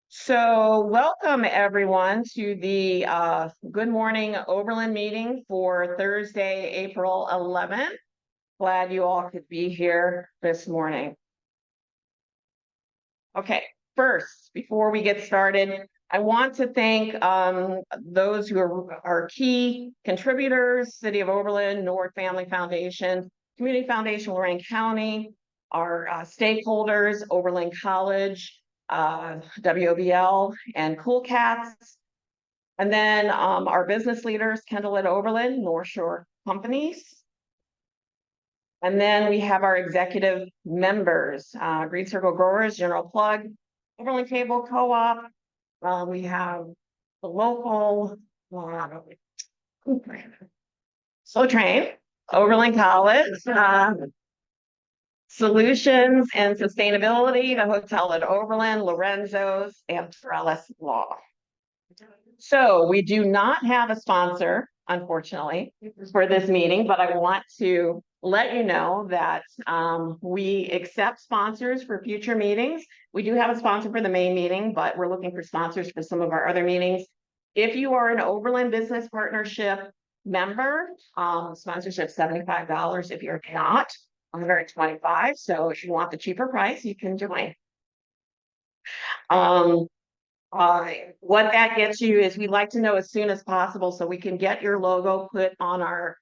So welcome everyone to the Good Morning Oberlin meeting for Thursday, April 11th. Glad you all could be here this morning. Okay, first, before we get started, I want to thank those who are key contributors: City of Oberlin, Nord Family Foundation, Community Foundation Lorraine County, our stakeholders, Oberlin College, WOBL, and Cool Cats. And then our business leaders, Kendall at Oberlin, North Shore Companies. And then we have our executive members, Green Circle Growers, General Plug, Oberlin Cable Co-op. We have the local Slow Train, Oberlin College, Solutions and Sustainability, the Hotel at Oberlin, Lorenzo's, and Trellis Law. So we do not have a sponsor, unfortunately, for this meeting, but I want to let you know that we accept sponsors for future meetings. We do have a sponsor for the main meeting, but we're looking for sponsors for some of our other meetings. If you are an Oberlin Business Partnership member, sponsorship $75. If you're not, $125. So if you want the cheaper price, you can join. What that gets you is we'd like to know as soon as possible so we can get your logo put on our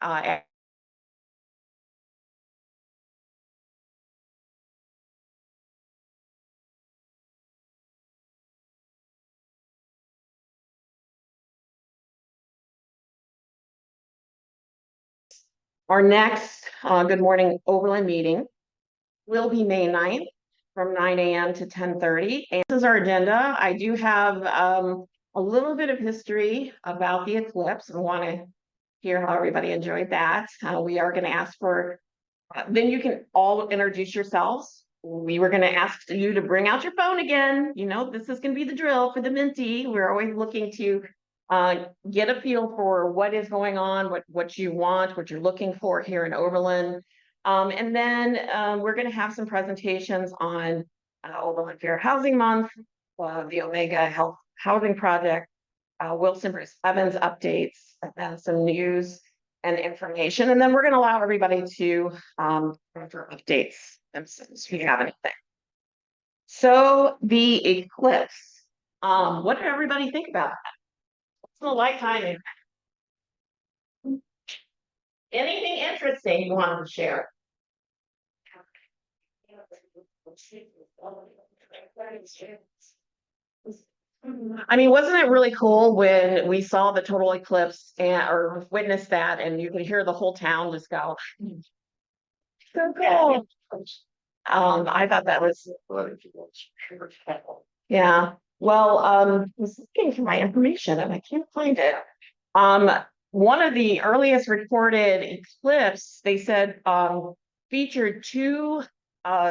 next Good Morning Oberlin meeting will be May 9th from 9 a.m. to 10:30. And this is our agenda. I do have a little bit of history about the eclipse and want to hear how everybody enjoyed that. We are going to ask for, then you can all introduce yourselves. We were going to ask you to bring out your phone again. You know, this is going to be the drill for the Minty. We're always looking to get a feel for what is going on, what you want, what you're looking for here in Oberlin. And then we're going to have some presentations on Oberlin Fair Housing Month, the Omega Health Housing Project, Wilson Bruce Evans updates, and then some news and information. And then we're going to allow everybody to for updates themselves if you have anything. So the eclipse, what did everybody think about that? What's the light timing? Anything interesting you wanted to share? I mean, wasn't it really cool when we saw the total eclipse or witnessed that, and you could hear the whole town just go, so cool. I thought that was, yeah. Well, I was looking for my information and I can't find it. One of the earliest recorded eclipse, they said, featured two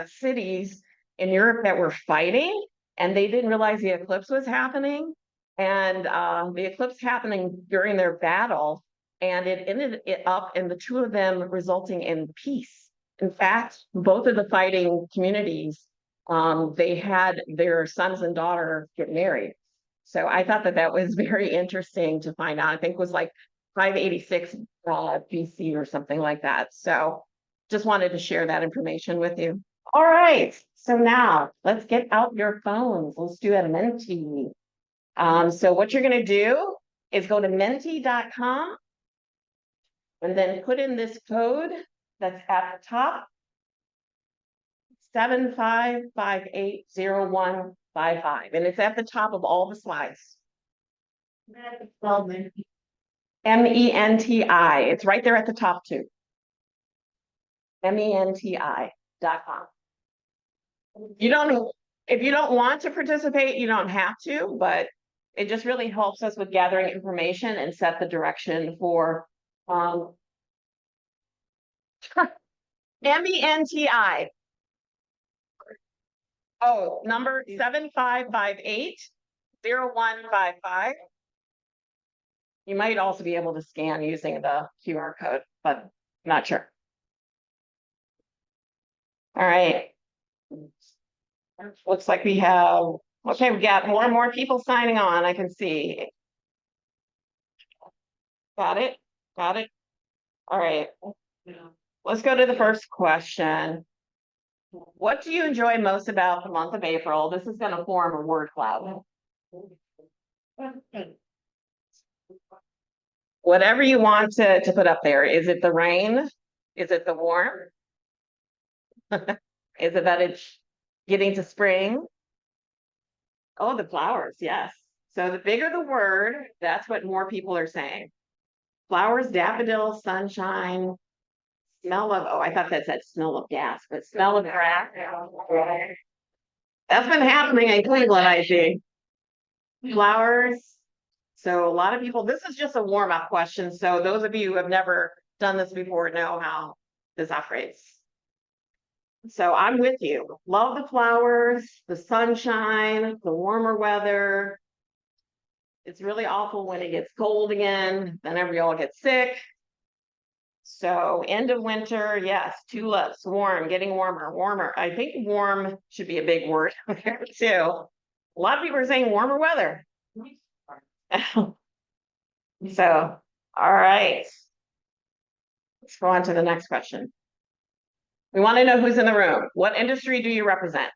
cities in Europe that were fighting, and they didn't realize the eclipse was happening. And the eclipse happening during their battle, and it ended up in the two of them resulting in peace. In fact, both of the fighting communities, they had their sons and daughter get married. So I thought that that was very interesting to find out. I think it was like 586 BC or something like that. So just wanted to share that information with you. All right, so now let's get out your phones. Let's do a Menti. So what you're going to do is go to menti.com and then put in this code that's at the top, 75580155, and it's at the top of all the slides. MENTI. It's right there at the top too. MENTI.com. You don't, if you don't want to participate, you don't have to, but it just really helps us with gathering information and set the direction for MENTI. Oh, number 75580155. You might also be able to scan using the QR code, but not sure. All right. Looks like we have Okay, we got more and more people signing on, I can see. Got it, got it. All right. Let's go to the first question. What do you enjoy most about the month of April? This is going to form a word cloud. Whatever you want to put up there. Is it the rain? Is it the warm? Is it that it's getting to spring? Oh, the flowers, yes. So the bigger the word, that's what more people are saying. Flowers, daffodils, sunshine, smell of, oh, I thought that said smell of gas, but smell of grass. That's been happening in Cleveland, I see. Flowers. So a lot of people, this is just a warm-up question. So those of you who have never done this before know how this operates. So I'm with you. Love the flowers, the sunshine, the warmer weather. It's really awful when it gets cold again, then we all get sick. So end of winter, yes, tulips, warm, getting warmer, warmer. I think warm should be a big word there too. A lot of people are saying warmer weather. So, all right. Let's go on to the next question. We want to know who's in the room. What industry do you represent?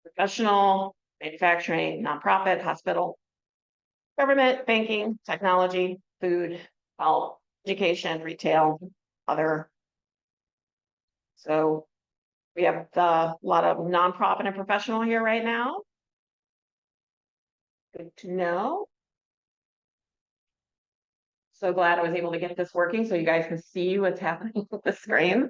Professional, manufacturing, nonprofit, hospital, government, banking, technology, food, health, education, retail, other. So we have a lot of nonprofit and professional here right now. Good to know. So glad I was able to get this working so you guys can see what's happening with the screen.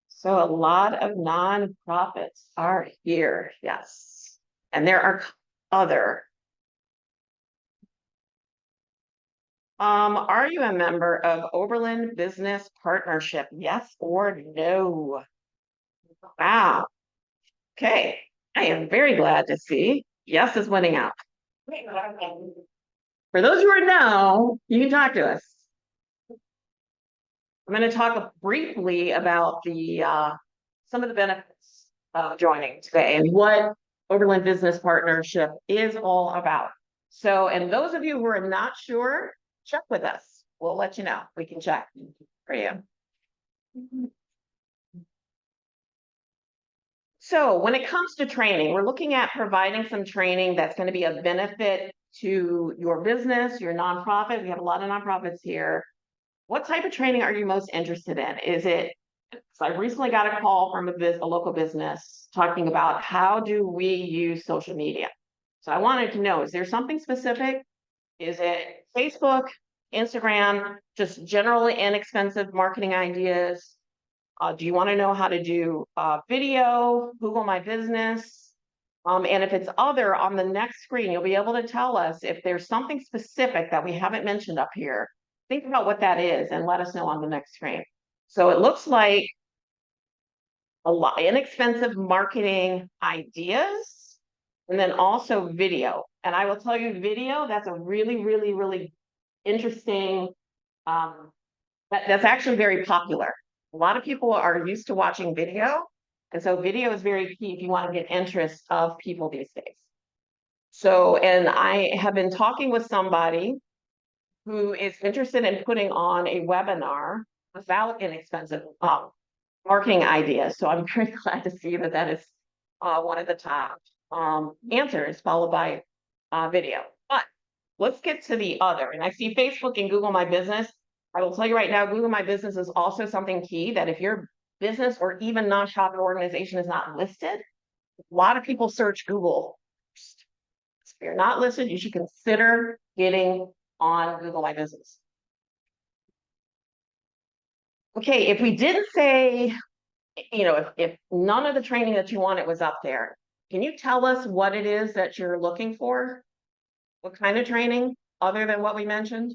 So a lot of nonprofits are here, yes. And there are other. Are you a member of Oberlin Business Partnership? Yes or no? Wow. Okay. I am very glad to see yes is winning out. For those who are no, you can talk to us. I'm going to talk briefly about the some of the benefits of joining today and what Oberlin Business Partnership is all about. So, and those of you who are not sure, check with us. We'll let you know. We can check for you. So when it comes to training, we're looking at providing some training that's going to be a benefit to your business, your nonprofit. We have a lot of nonprofits here. What type of training are you most interested in? Is it, so I recently got a call from a local business talking about how do we use social media? So I wanted to know, is there something specific? Is it Facebook, Instagram, just generally inexpensive marketing ideas? Do you want to know how to do video, Google My Business? And if it's other, on the next screen, you'll be able to tell us if there's something specific that we haven't mentioned up here. Think about what that is and let us know on the next screen. So it looks like a lot inexpensive marketing ideas and then also video. And I will tell you video, that's a really, really, really interesting, that's actually very popular. A lot of people are used to watching video. And so video is very key if you want to get interest of people these days. So, and I have been talking with somebody who is interested in putting on a webinar about inexpensive marketing ideas. So I'm very glad to see that that is one of the top answers, followed by video. But let's get to the other. And I see Facebook and Google My Business. I will tell you right now, Google My Business is also something key that if your business or even nonprofit organization is not listed, a lot of people search Google. If you're not listed, you should consider getting on Google My Business. Okay, if we didn't say, you know, if none of the training that you wanted was up there, can you tell us what it is that you're looking for? What kind of training other than what we mentioned?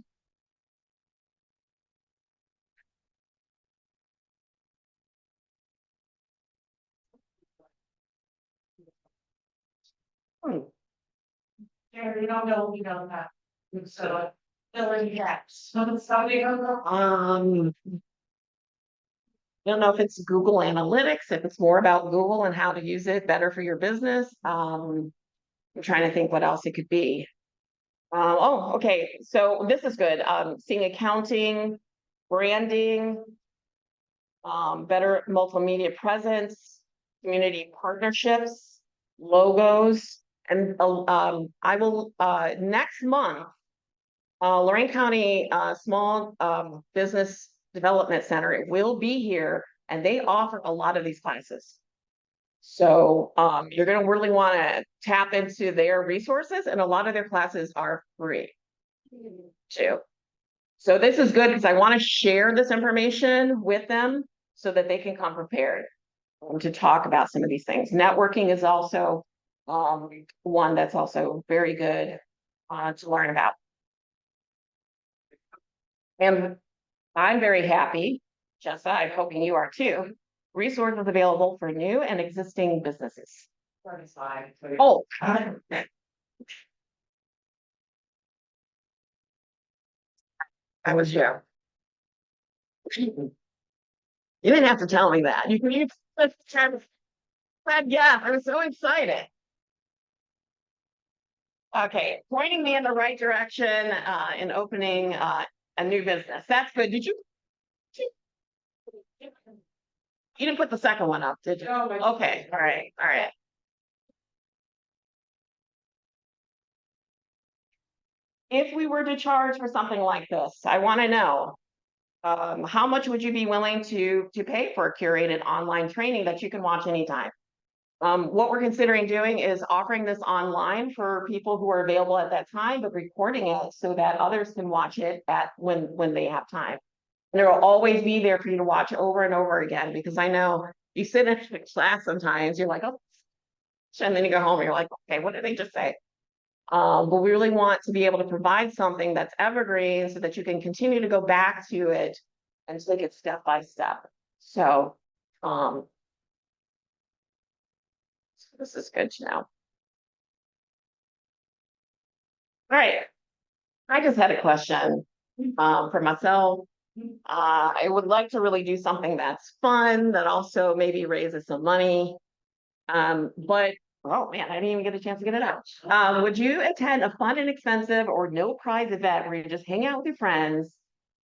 Hmm. Yeah, we don't know, we don't have. So, filling gaps. Um, I don't know if it's Google Analytics, if it's more about Google and how to use it better for your business. I'm trying to think what else it could be. Oh, okay. So this is good. Seeing accounting, branding, better multimedia presence, community partnerships, logos, and I will next month. Lorraine County Small Business Development Center will be here, and they offer a lot of these classes. So you're going to really want to tap into their resources, and a lot of their classes are free too. So this is good because I want to share this information with them so that they can come prepared to talk about some of these things. Networking is also one that's also very good to learn about. And I'm very happy, Jessa, I'm hoping you are too. Resources available for new and existing businesses. Oh, I was here. You didn't have to tell me that. You kind of said, yeah, I was so excited. Okay, pointing me in the right direction in opening a new business. That's good. Did you? You didn't put the second one up, did you? No, okay, all right, all right. If we were to charge for something like this, I want to know how much would you be willing to pay for a curated online training that you can watch anytime? What we're considering doing is offering this online for people who are available at that time, but recording it so that others can watch it at when they have time. And it'll always be there for you to watch over and over again, because I know you sit in a class sometimes, you're like, oh, and then you go home and you're like, okay, what did they just say? But we really want to be able to provide something that's evergreen so that you can continue to go back to it and take it step by step. So, this is good to know. All right. I just had a question for myself. I would like to really do something that's fun, that also maybe raises some money. But oh man, I didn't even get a chance to get it out. Would you attend a fun and expensive or no prize event where you just hang out with your friends?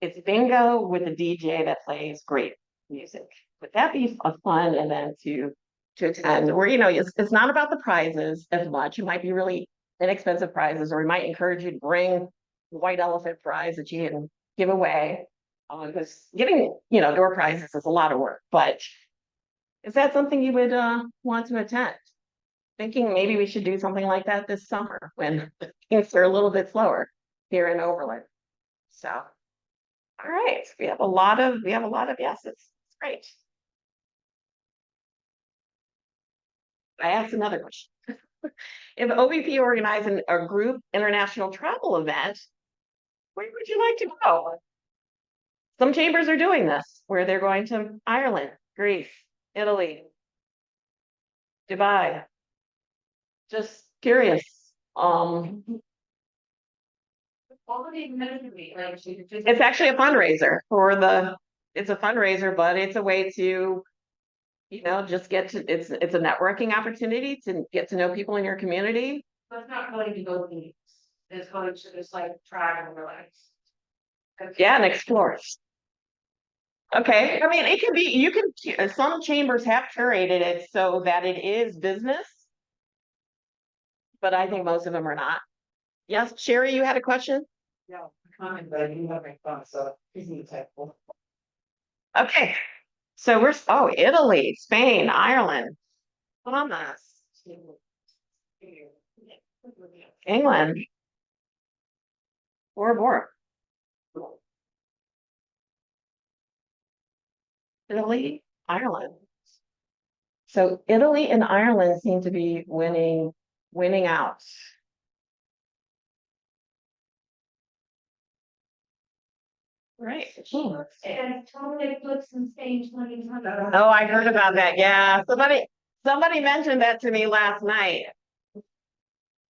It's bingo with a DJ that plays great music. Would that be a fun event to attend? Where it's not about the prizes as much. It might be really inexpensive prizes, or we might encourage you to bring the white elephant prize that you can give away. Because getting door prizes is a lot of work, but is that something you would want to attend? Thinking maybe we should do something like that this summer when things are a little bit slower here in Overland. So, all right, we have a lot of yeses. It's great. I asked another question. If OVP organized a group international travel event, where would you like to go? Some chambers are doing this, where they're going to Ireland, Greece, Italy, Dubai. Just curious. It's actually a fundraiser it's a fundraiser, but it's a way to, just it's a networking opportunity to get to know people in your community. But it's not going to go deep. It's going to just like try and relax. Yeah, and explore. Okay, I mean, it can be, some chambers have curated it so that it is business, but I think most of them are not. Yes, Sherry, you had a question? Yeah, comment, but you have my fun, so easy technical. Okay, so Italy, Spain, Ireland, Bahamas, England, Bora Bora, Italy, Ireland. So Italy and Ireland seem to be winning out. Right. And totally eclipse in Spain 2020. Oh, I heard about that. Yeah, somebody mentioned that to me last night.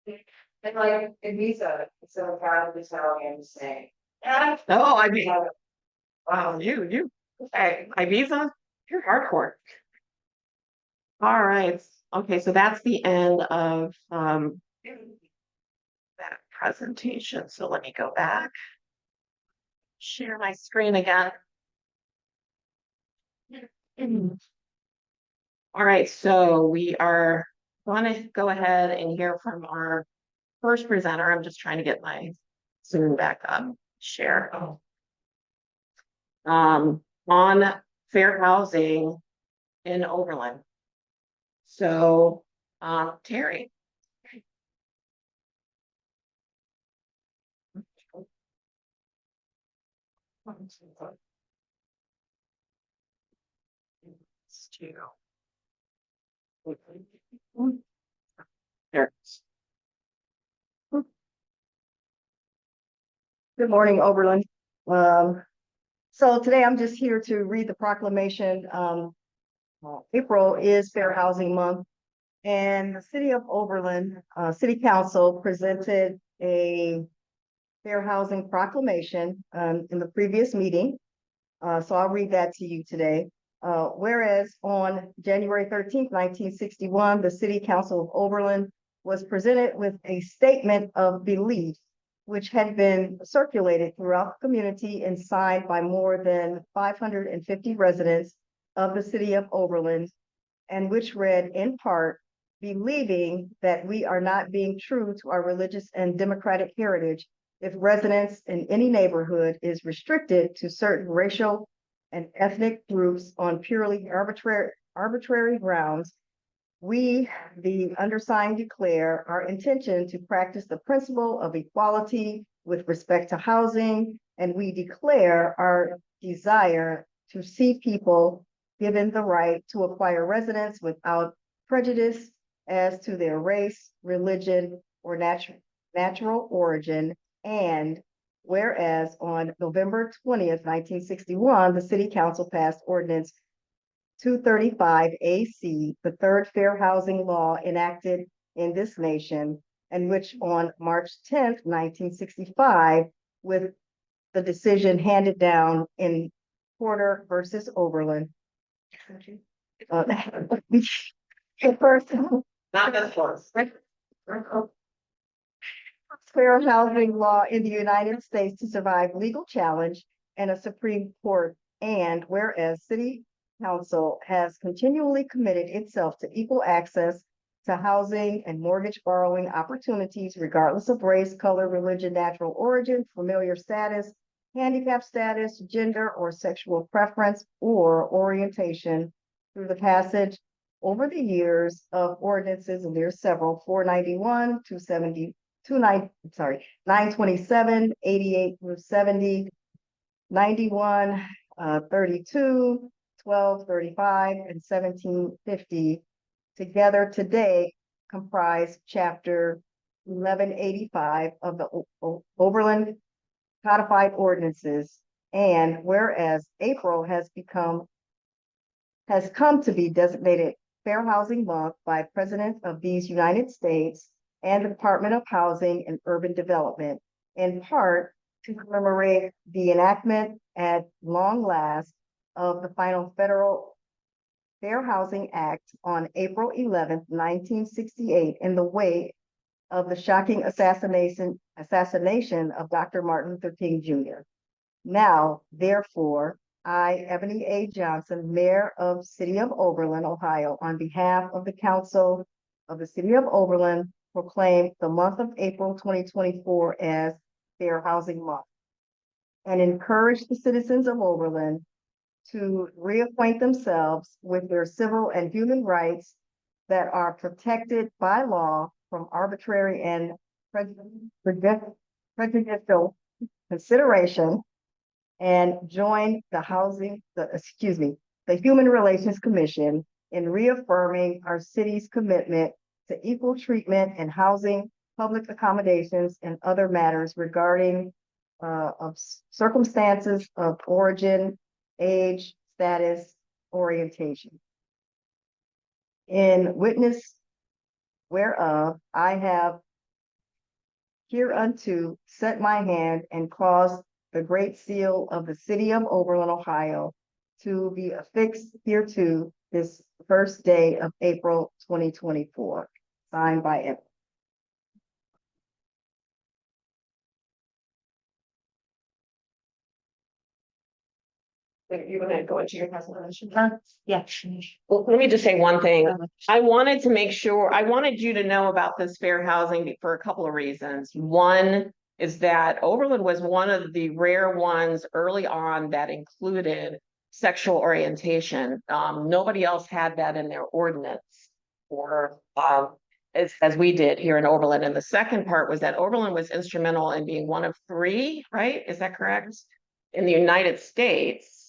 And like Ibiza, so proud of Italian saying. Oh, wow, you, okay, Ibiza? You're hardcore. All right. Okay, so that's the end of that presentation. So let me go back, share my screen again. All right, so we are going to go ahead and hear from our first presenter. I'm just trying to get my Zoom back up, share. On fair housing in Overland. So, Terry. There. Good morning, Oberlin. So today I'm just here to read the proclamation. April is Fair Housing Month, and the City of Oberlin, City Council presented a Fair Housing Proclamation in the previous meeting. So I'll read that to you today. Whereas on January 13th, 1961, the City Council of Oberlin was presented with a statement of belief which had been circulated throughout the community and signed by more than 550 residents of the city of Oberlin, and which read in part, believing that we are not being true to our religious and democratic heritage if residence in any neighborhood is restricted to certain racial and ethnic groups on purely arbitrary grounds. We, the undersigned, declare our intention to practice the principle of equality with respect to housing, and we declare our desire to see people given the right to acquire residence without prejudice as to their race, religion, or natural origin. And whereas on November 20th, 1961, the City Council passed Ordinance 235 AC, the third fair housing law enacted in this nation, and which on March 10th, 1965, with the decision handed down in Porter versus Oberlin. First, Not this one. fair housing law in the United States to survive legal challenge and a Supreme Court. And whereas City Council has continually committed itself to equal access to housing and mortgage borrowing opportunities, regardless of race, color, religion, natural origin, familiar status, handicap status, gender, or sexual preference or orientation, through the passage over the years of ordinances, and there's several, 491, 270, 927, 88 through 70, 91, 32, 12, 35, and 1750 together today comprise chapter 1185 of the Oberlin Codified Ordinances. And whereas April has come to be designated Fair Housing Month by President of these United States and the Department of Housing and Urban Development, in part to commemorate the enactment at long last of the final federal Fair Housing Act on April 11th, 1968, in the wake of the shocking assassination of Dr. Martin Luther King Jr. Now, therefore, I, Ebony A. Johnson, Mayor of City of Oberlin, Ohio, on behalf of the Council of the City of Oberlin, proclaim the month of April 2024 as Fair Housing Month, and encourage the citizens of Oberlin to reacquaint themselves with their civil and human rights that are protected by law from arbitrary and prejudicial consideration, and join the Human Relations Commission in reaffirming our city's commitment to equal treatment in housing, public accommodations, and other matters regarding of circumstances of origin, age, status, orientation. In witness whereof I have hereunto set my hand and caused the great seal of the City of Oberlin, Ohio, to be affixed hereto this first day of April 2024. Signed by Evan. You want to go into your presentation? Yeah. Well, let me just say one thing. I wanted to make sure, I wanted you to know about this fair housing for a couple of reasons. One is that Overland was one of the rare ones early on that included sexual orientation. Nobody else had that in their ordinance or as we did here in Overland. And the second part was that Overland was instrumental in being one of three, right? Is that correct? In the United States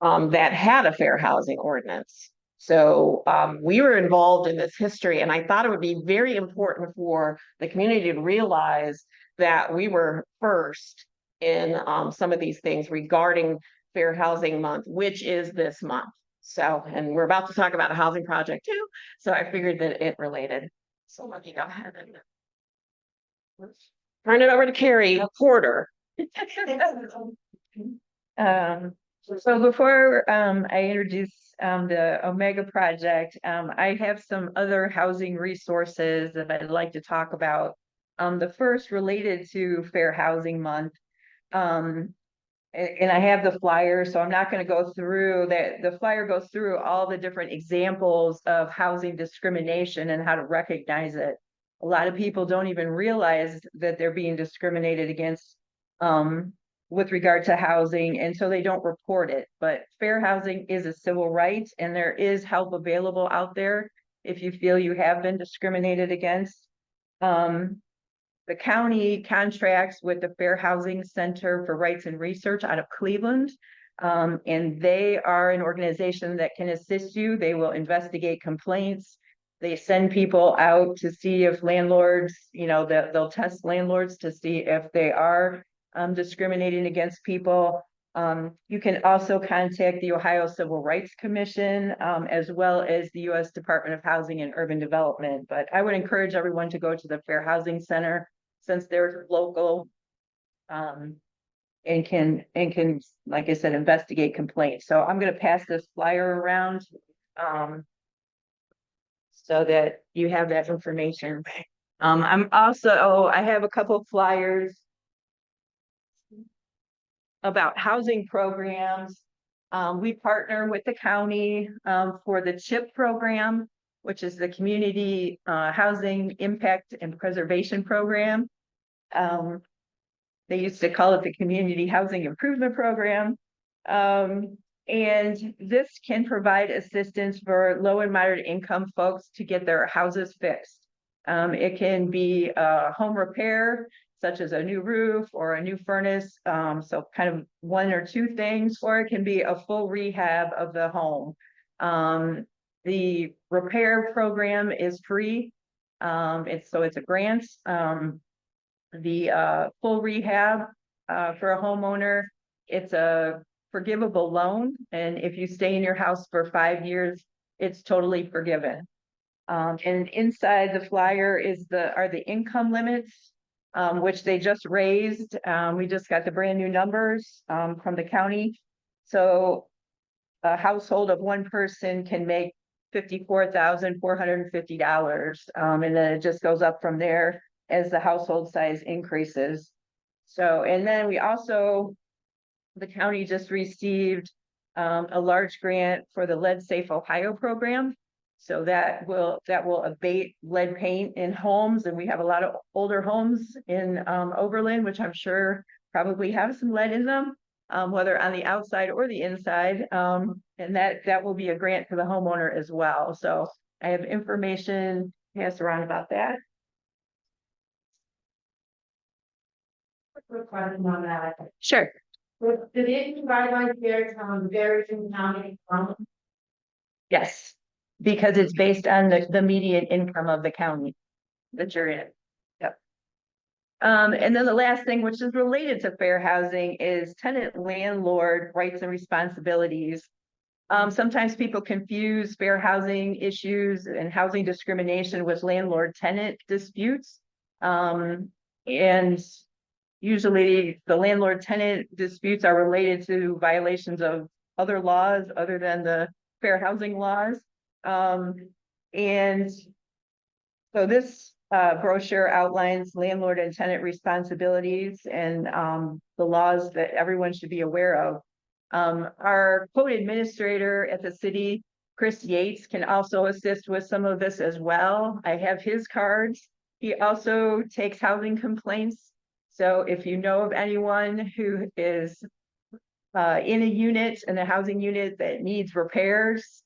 that had a fair housing ordinance. So we were involved in this history, and I thought it would be very important for the community to realize that we were first in some of these things regarding Fair Housing Month, which is this month. So, and we're about to talk about a housing project too, so I figured that it related. So let me go ahead and turn it over to Carrie Porter. So before I introduce the Omega project, I have some other housing resources that I'd like to talk about. The first related to Fair Housing Month. And I have the flyer, so I'm not going to go through that. The flyer goes through all the different examples of housing discrimination and how to recognize it. A lot of people don't even realize that they're being discriminated against with regard to housing, and so they don't report it. But fair housing is a civil right, and there is help available out there if you feel you have been discriminated against. The county contracts with the Fair Housing Center for Rights and Research out of Cleveland. And they are an organization that can assist you. They will investigate complaints. They send people out to see if landlords, they'll test landlords to see if they are discriminating against people. You can also contact the Ohio Civil Rights Commission, as well as the U.S. Department of Housing and Urban Development. But I would encourage everyone to go to the Fair Housing Center since they're local, and can, like I said, investigate complaints. So I'm going to pass this flyer around so that you have that information. I have a couple of flyers about housing programs. We partner with the county for the CHIP program, which is the Community Housing Impact and Preservation Program. They used to call it the Community Housing Improvement Program. And this can provide assistance for low and moderate income folks to get their houses fixed. It can be a home repair, such as a new roof or a new furnace, so kind of one or two things, or it can be a full rehab of the home. The repair program is free. It's a grant. The full rehab for a homeowner, it's a forgivable loan, and if you stay in your house for 5 years, it's totally forgiven. And inside the flyer are the income limits, which they just raised. We just got the brand new numbers from the county. So a household of one person can make $54,450, and then it just goes up from there as the household size increases. So, and then the county just received a large grant for the Lead Safe Ohio program. So that will abate lead paint in homes, and we have a lot of older homes in Overland, which I'm sure probably have some lead in them, whether on the outside or the inside. And that will be a grant for the homeowner as well. So I have information passed around about that. Quick question on that. Sure. Did the income guidelines vary from county? Yes, because it's based on the median income of the county that you're in. Yep. And then the last thing, which is related to fair housing, is tenant landlord rights and responsibilities. Sometimes people confuse fair housing issues and housing discrimination with landlord tenant disputes. And usually the landlord tenant disputes are related to violations of other laws other than the fair housing laws. And so this brochure outlines landlord and tenant responsibilities and the laws that everyone should be aware of. Our code administrator at the city, Chris Yates, can also assist with some of this as well. I have his cards. He also takes housing complaints. So if you know of anyone who is in a unit, in a housing unit that needs repairs,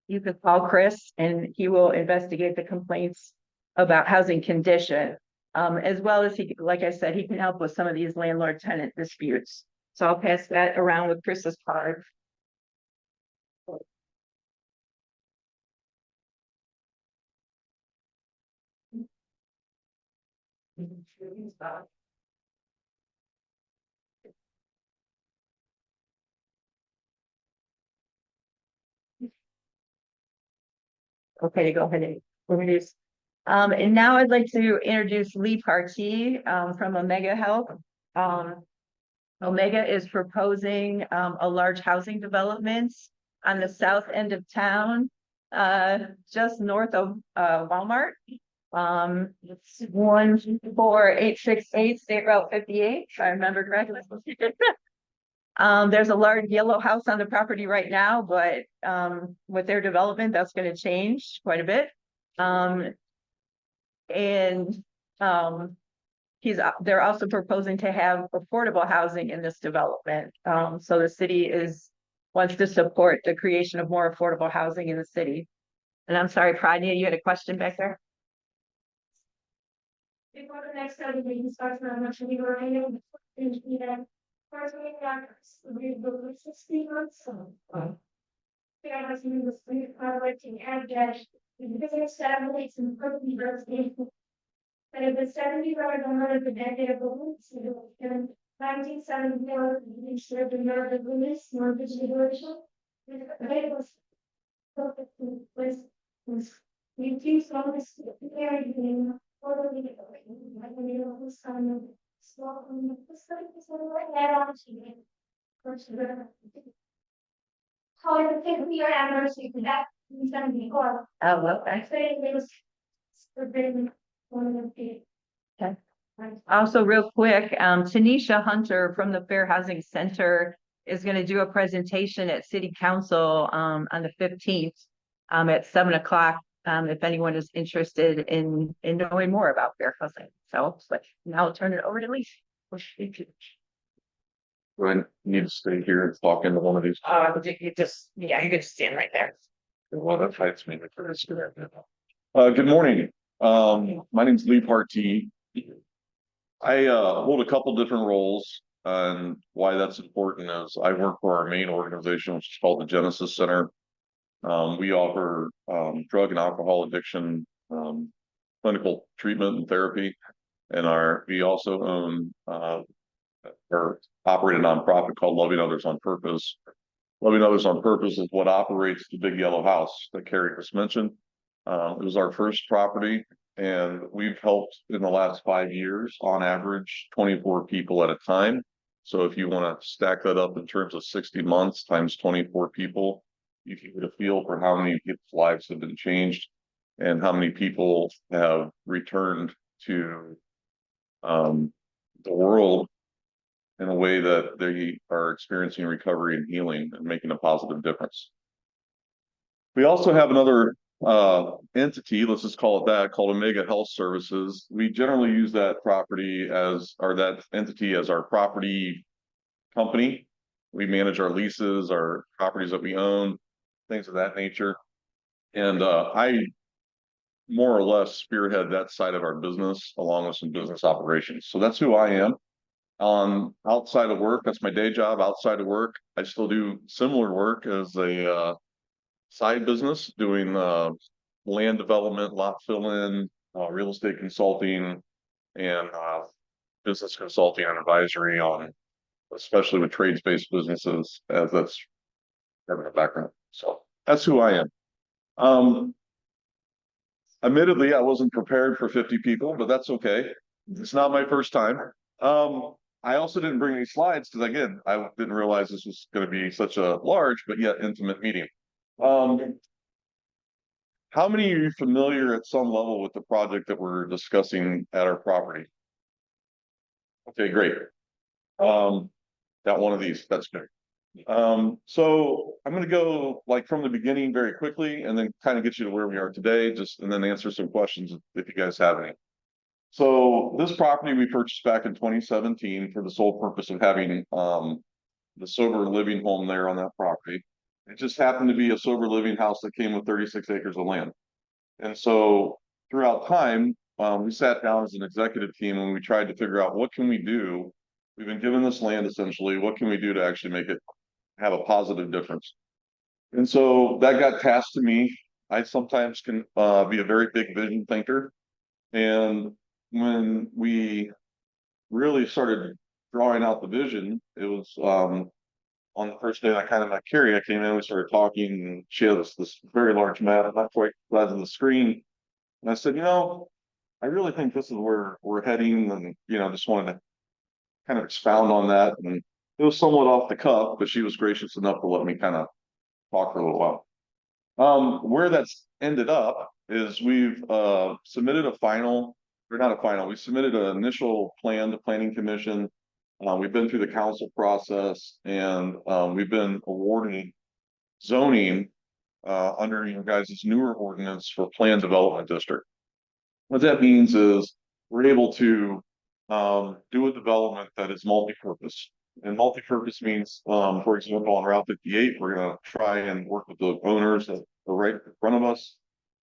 you could call Chris and he will investigate the complaints about housing condition. As well as he, like I said, he can help with some of these landlord tenant disputes. So I'll pass that around with Chris's card. Okay, go ahead and introduce. And now I'd like to introduce Lee Partee from Omega Health. Omega is proposing a large housing development on the south end of town, just north of Walmart. It's 14868 State Route 58, if I remember correctly. There's a large yellow house on the property right now, but with their development, that's going to change quite a bit. They're also proposing to have affordable housing in this development. So the city wants to support the creation of more affordable housing in the city. And I'm sorry, Pradnya, you had a question back there? Before the next study meeting starts, I'm not sure we were able to do that. First, we got the 16 months. Yeah, I was in the street, I like to add that the business satellites and property residents. But if the 70 are one of the decade of balloons, in 1974, we shared the nerve of release, more visualization. It was we teach all this very thing. How I think we are anniversary for that. Oh, okay. I say it was one of the. Okay. Also, real quick, Tanisha Hunter from the Fair Housing Center is going to do a presentation at City Council on the 15th at 7 o'clock. If anyone is interested in knowing more about fair housing. So, but now I'll turn it over to Lisa. Do I need to stay here and talk into one of these? You just, yeah, you could just stand right there. Well, that fights me. Good morning. My name's Lee Partee. I hold a couple different roles, and why that's important is I work for our main organization, which is called the Genesis Center. We offer drug and alcohol addiction clinical treatment and therapy, and we also own or operate a nonprofit called Loving Others on Purpose. Loving Others on Purpose is what operates the big yellow house that Carrie just mentioned. It was our first property, and we've helped in the last 5 years, on average, 24 people at a time. So if you want to stack that up in terms of 60 months times 24 people, you can get a feel for how many people's lives have been changed and how many people have returned to the world in a way that they are experiencing recovery and healing and making a positive difference. We also have another entity, let's just call it that, called Omega Health Services. We generally use that that entity as our property company. We manage our leases, our properties that we own, things of that nature. And I more or less spearhead that side of our business along with some business operations. So that's who I am. Outside of work, that's my day job. Outside of work, I still do similar work as a side business, doing land development, lot fill-in, real estate consulting, and business consulting and advisory on, especially with trades-based businesses, as that's having a background. So that's who I am. Admittedly, I wasn't prepared for 50 people, but that's okay. It's not my first time. I also didn't bring any slides because again, I didn't realize this was going to be such a large but yet intimate meeting. How many are you familiar at some level with the project that we're discussing at our property? Okay, great. Got one of these, that's good. So I'm gonna go like from the beginning very quickly and then kind of get you to where we are today, just and then answer some questions if you guys have any. So this property we purchased back in 2017 for the sole purpose of having the sober living home there on that property. It just happened to be a sober living house that came with 36 acres of land. And so throughout time, we sat down as an executive team and we tried to figure out what can we do. We've been given this land essentially. What can we do to actually make it have a positive difference? And so that got tasked to me. I sometimes can be a very big vision thinker. And when we really started drawing out the vision, it was on the first day I kind of met Carrie, I came in, we started talking, and she had this very large map, not quite the size of the screen. And I said, you know, I really think this is where we're heading, and just wanted to kind of expound on that. And it was somewhat off the cuff, but she was gracious enough to let me kind of talk for a little while. Where that's ended up is we've submitted a final, or not a final, we submitted an initial plan to Planning Commission. We've been through the council process and we've been awarding zoning under you guys' newer ordinance for planned development district. What that means is we're able to do a development that is multi-purpose. And multi-purpose means, for example, on Route 58, we're going to try and work with the owners that are right in front of us.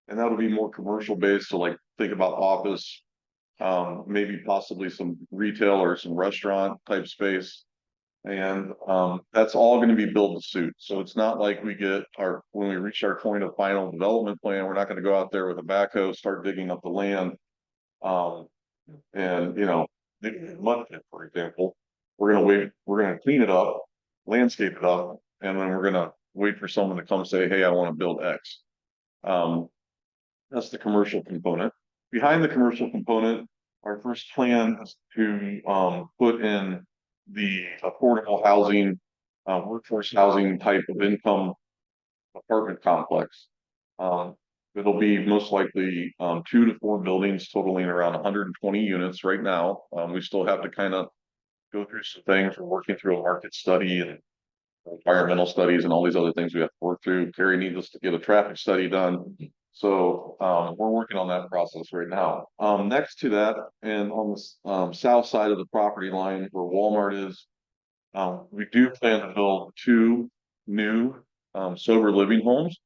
And that'll be more commercial based. So like think about office, maybe possibly some retail or some restaurant type space. And that's all going to be built to suit. So it's not like when we reach our point of final development plan, we're not going to go out there with a backhoe, start digging up the land. And the mud pit, for example, we're going to clean it up, landscape it up, and then we're going to wait for someone to come say, hey, I want to build X. That's the commercial component. Behind the commercial component, our first plan is to put in the affordable housing, workforce housing type of income apartment complex. It'll be most likely 2 to 4 buildings totaling around 120 units right now. We still have to kind of go through some things. We're working through a market study and environmental studies and all these other things we have to work through. Carrie needs us to get a traffic study done. So we're working on that process right now. Next to that, and on the south side of the property line where Walmart is, we do plan to build 2 new sober living homes,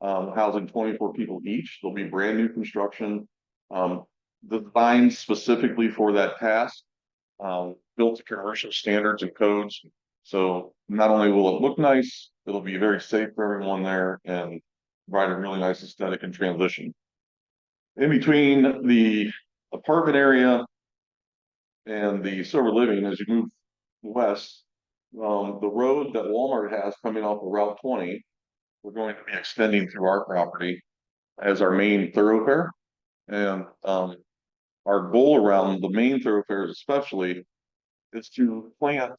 housing 24 people each. They'll be brand new construction, designed specifically for that task, built to commercial standards and codes. So not only will it look nice, it'll be very safe for everyone there and provide a really nice aesthetic and transition. In between the apartment area and the sober living, as you move west, the road that Walmart has coming off of Route 20, we're going to be extending through our property as our main thoroughfare. And our goal around the main thoroughfares especially is to plant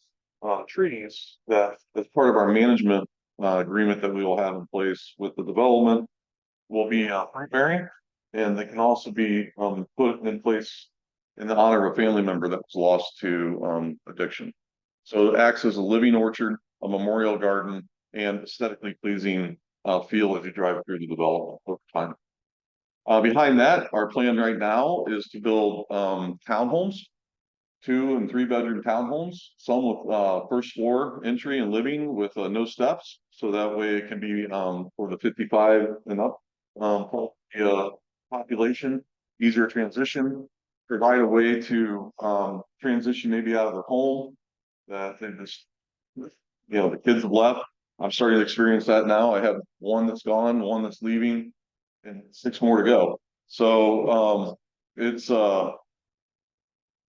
trees that, as part of our management agreement that we will have in place with the development, will be fruit bearing, and they can also be put in place in the honor of a family member that was lost to addiction. So it acts as a living orchard, a memorial garden, and aesthetically pleasing feel as you drive through the development over time. Behind that, our plan right now is to build townhomes, 2 and 3 bedroom townhomes, some with first floor entry and living with no steps. So that way it can be for the 55 and up population, easier transition, provide a way to transition maybe out of their home that they just, the kids have left. I'm starting to experience that now. I have 1 that's gone, 1 that's leaving, and 6 more to go. So it's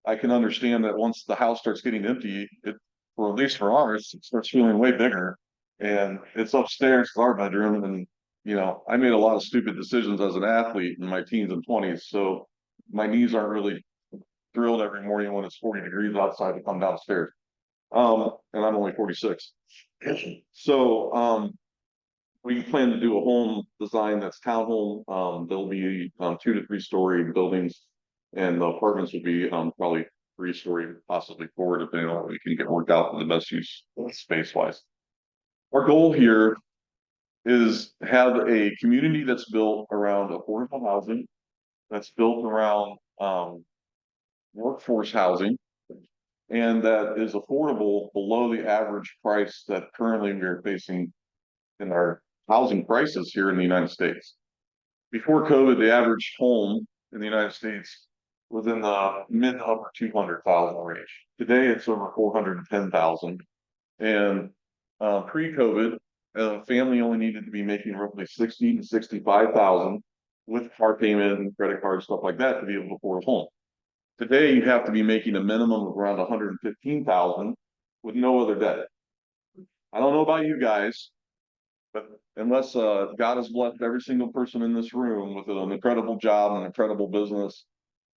I can understand that once the house starts getting empty, or at least for ours, it starts feeling way bigger. And it's upstairs to our bedroom. And, I made a lot of stupid decisions as an athlete in my teens and 20s. So my knees aren't really thrilled every morning when it's 40 degrees outside to come downstairs. And I'm only 46. So, we plan to do a home design that's townhome. There'll be 2 to 3 story buildings, and the apartments will be probably 3-story, possibly 4, depending on what we can get worked out in the best use space wise. Our goal here is have a community that's built around affordable housing, that's built around workforce housing, and that is affordable below the average price that currently we are facing in our housing prices here in the United States. Before COVID, the average home in the United States was in the mid to upper 200,000 range. Today, it's over 410,000. And pre-COVID, a family only needed to be making roughly 60 to 65,000 with car payment and credit card stuff like that to be able to afford a home. Today, you have to be making a minimum of around 115,000 with no other debt. I don't know about you guys, but unless God has blessed every single person in this room with an incredible job and an incredible business,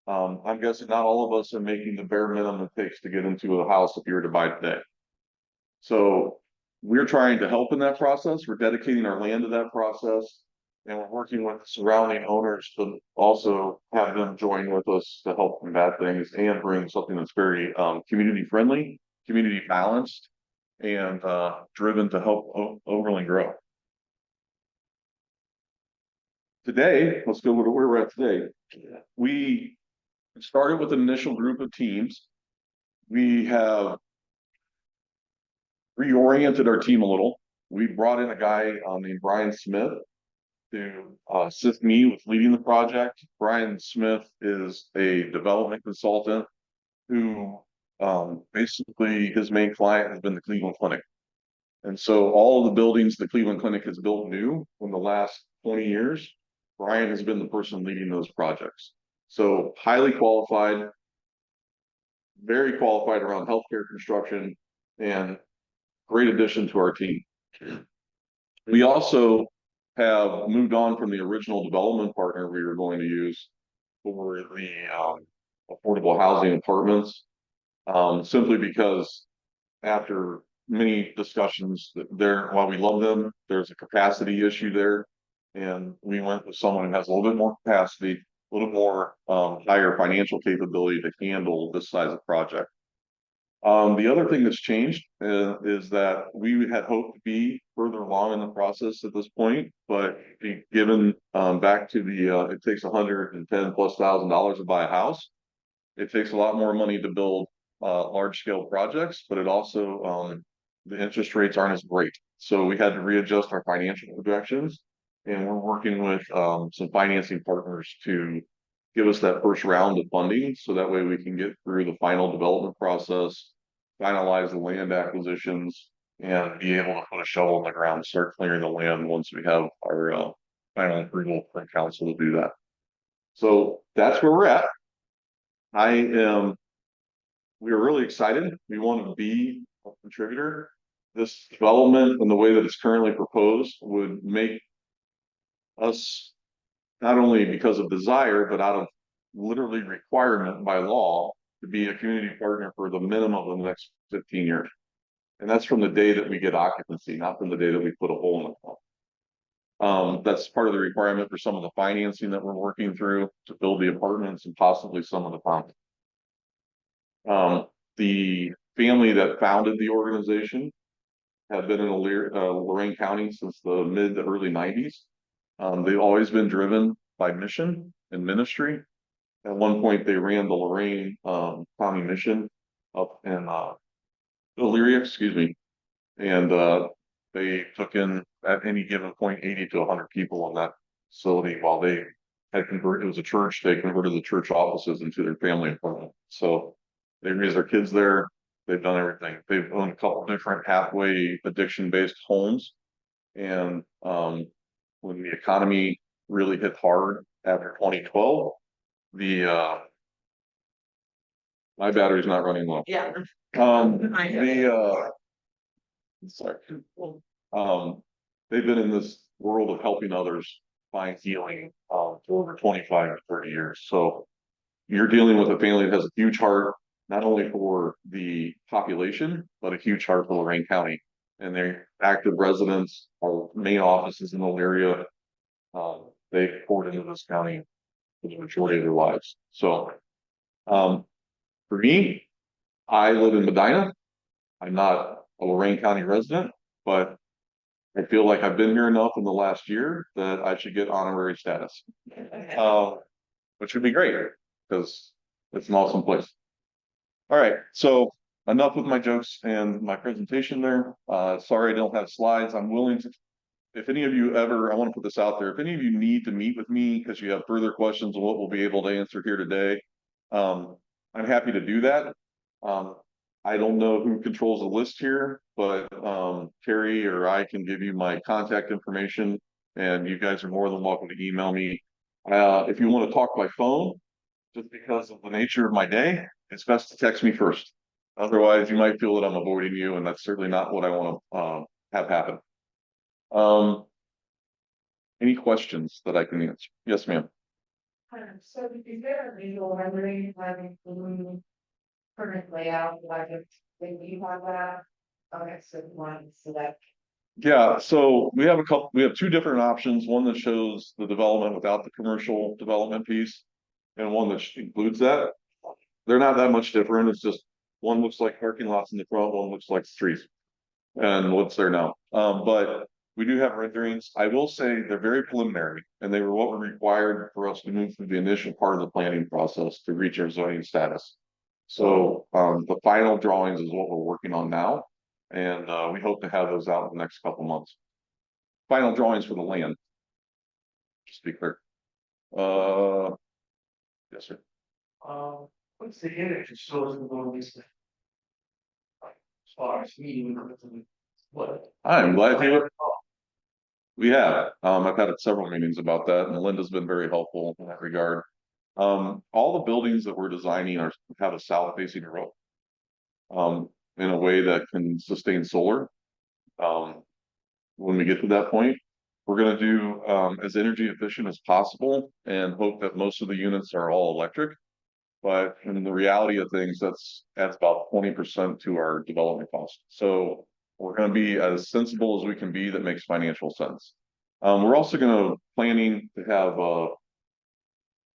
I'm guessing not all of us are making the bare minimum it takes to get into a house if you were to buy today. So we're trying to help in that process. We're dedicating our land to that process, and we're working with surrounding owners to also have them join with us to help combat things and bring something that's very community friendly, community balanced, and driven to help Overland grow. Today, let's go to where we're at today. We started with an initial group of teams. We have reoriented our team a little. We brought in a guy named Brian Smith to assist me with leading the project. Brian Smith is a development consultant who basically his main client has been the Cleveland Clinic. And so all of the buildings the Cleveland Clinic has built new in the last 20 years, Brian has been the person leading those projects. So highly qualified, very qualified around healthcare construction, and great addition to our team. We also have moved on from the original development partner we were going to use for the affordable housing apartments, simply because after many discussions there, while we love them, there's a capacity issue there. And we went with someone who has a little bit more capacity, a little more higher financial capability to handle this size of project. The other thing that's changed is that we had hoped to be further along in the process at this point, but given back to the it takes $110,000+ to buy a house. It takes a lot more money to build large scale projects, but it also the interest rates aren't as great. So we had to readjust our financial projections, and we're working with some financing partners to give us that first round of funding, so that way we can get through the final development process, finalize the land acquisitions, and be able to put a shovel in the ground, start clearing the land once we have our final approval from council to do that. So that's where we're at. We are really excited. We want to be a contributor. This development and the way that it's currently proposed would make us, not only because of desire, but out of literally requirement by law, to be a community partner for the minimum of the next 15 years. And that's from the day that we get occupancy, not from the day that we put a hole in the wall. That's part of the requirement for some of the financing that we're working through to build the apartments and possibly some of the funds. The family that founded the organization have been in Lorain County since the mid to early 90s. They've always been driven by mission and ministry. At one point, they ran the Lorain County mission up in Elyria, excuse me, and they took in at any given point 80 to 100 people in that facility. While they had converted, it was a church. They converted the church offices into their family apartment. So they raised their kids there. They've done everything. They've owned a couple different halfway addiction-based homes, and when the economy really hit hard after 2012, my battery's not running well. Yeah. Sorry. They've been in this world of helping others find healing for over 25 to 30 years. So you're dealing with a family that has a huge heart, not only for the population, but a huge heart for Lorraine County. And they're active residents, our main office is in the area. They poured into this county for the majority of their lives. So, for me, I live in Medina. I'm not a Lorraine County resident, but I feel like I've been here enough in the last year that I should get honorary status. Which would be great because it's an awesome place. All right, so enough with my jokes and my presentation there. Sorry I don't have slides. I'm willing to, if any of you ever, I want to put this out there, if any of you need to meet with me because you have further questions on what we'll be able to answer here today, I'm happy to do that. I don't know who controls the list here, but Terry or I can give you my contact information, and you guys are more than welcome to email me. If you want to talk by phone, just because of the nature of my day, it's best to text me first. Otherwise, you might feel that I'm avoiding you, and that's certainly not what I want to have happen. Any questions that I can answer? Yes, ma'am. So is there a visual rendering having the current layout, like if you have that? Okay, so one select. Yeah, so we have we have two different options, one that shows the development without the commercial development piece, and one that includes that. They're not that much different, it's just one looks like parking lots in the front, one looks like streets. And what's there now? But we do have renderings. I will say they're very preliminary, and they were what were required for us to move through the initial part of the planning process to reach our zoning status. So the final drawings is what we're working on now, and we hope to have those out in the next couple months. Final drawings for the land. Just to be clear. Yes, sir. What's the energy source of all this? As far as meeting, what? I'm glad you. We have. I've had several meetings about that, and Linda's been very helpful in that regard. All the buildings that we're designing have a south-facing roof, in a way that can sustain solar. When we get to that point, we're going to do as energy efficient as possible, and hope that most of the units are all electric. But in the reality of things, that's about 20% to our development cost. So we're going to be as sensible as we can be that makes financial sense. We're also going to planning to have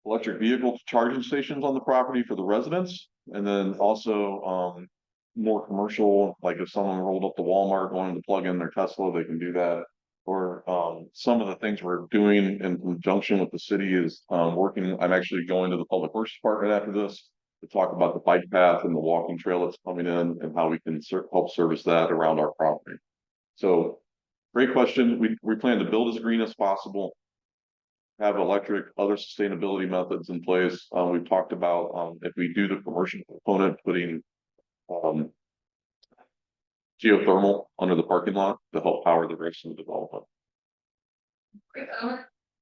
electric vehicle charging stations on the property for the residents, and then also more commercial, like if someone rolled up to Walmart wanting to plug in their Tesla, they can do that. Or some of the things we're doing in conjunction with the city is working. I'm actually going to the Public Works Department after this to talk about the bike path and the walking trail that's coming in and how we can help service that around our property. So great question. We plan to build as green as possible, have electric, other sustainability methods in place. We've talked about if we do the commercial component, putting geothermal under the parking lot to help power the rest of the development.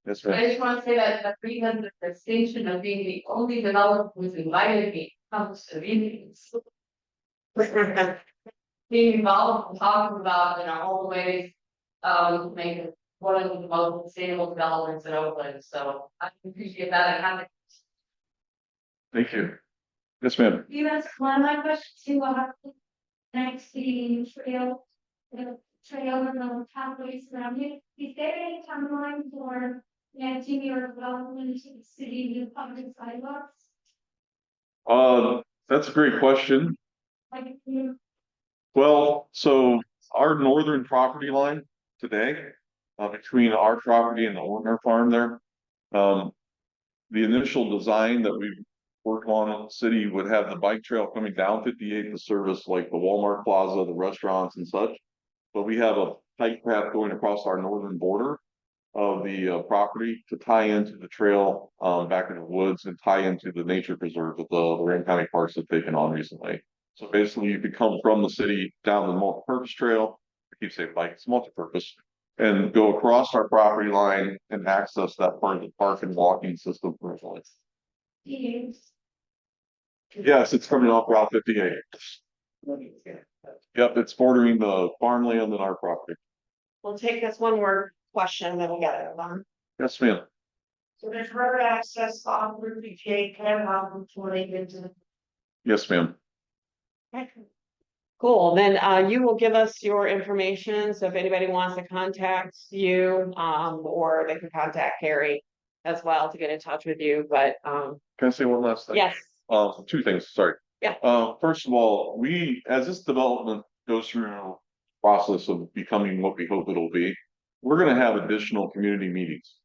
Yes, ma'am. I just want to say that the reason the distinction of being the only developer who's invited me comes to meetings. Being involved and talking about, all the ways, make it one of the most sustainable developments in Oakland, so I appreciate that and have it. Thank you. Yes, ma'am. You asked one of my questions too, what happened next to the trail and the pathways around it. Is there any timeline for connecting your development to the city with public sidewalks? That's a great question. Like, Well, so our northern property line today, between our property and the Ortner farm there, the initial design that we worked on in the city would have the bike trail coming down 58 to service like the Walmart Plaza, the restaurants and such. But we have a bike path going across our northern border of the property to tie into the trail back in the woods and tie into the nature preserve that the Lorraine County Parks have taken on recently. So basically you could come from the city down the multi-purpose trail, I keep saying bike, it's multi-purpose, and go across our property line and access that part of the park and walking system personally. Yes. Yes, it's coming off Route 58. Yep, it's bordering the farmland and our property. We'll take this one more question, then we'll get it on. Yes, ma'am. So there's road access on Route BJ and on Route 20 into Yes, ma'am. the. Cool, then you will give us your information, so if anybody wants to contact you, or they can contact Carrie as well to get in touch with you, but Can I say one last thing? yes, Two things, sorry. Yeah. First of all, as this development goes through the process of becoming what we hope it'll be, we're gonna have additional community meetings.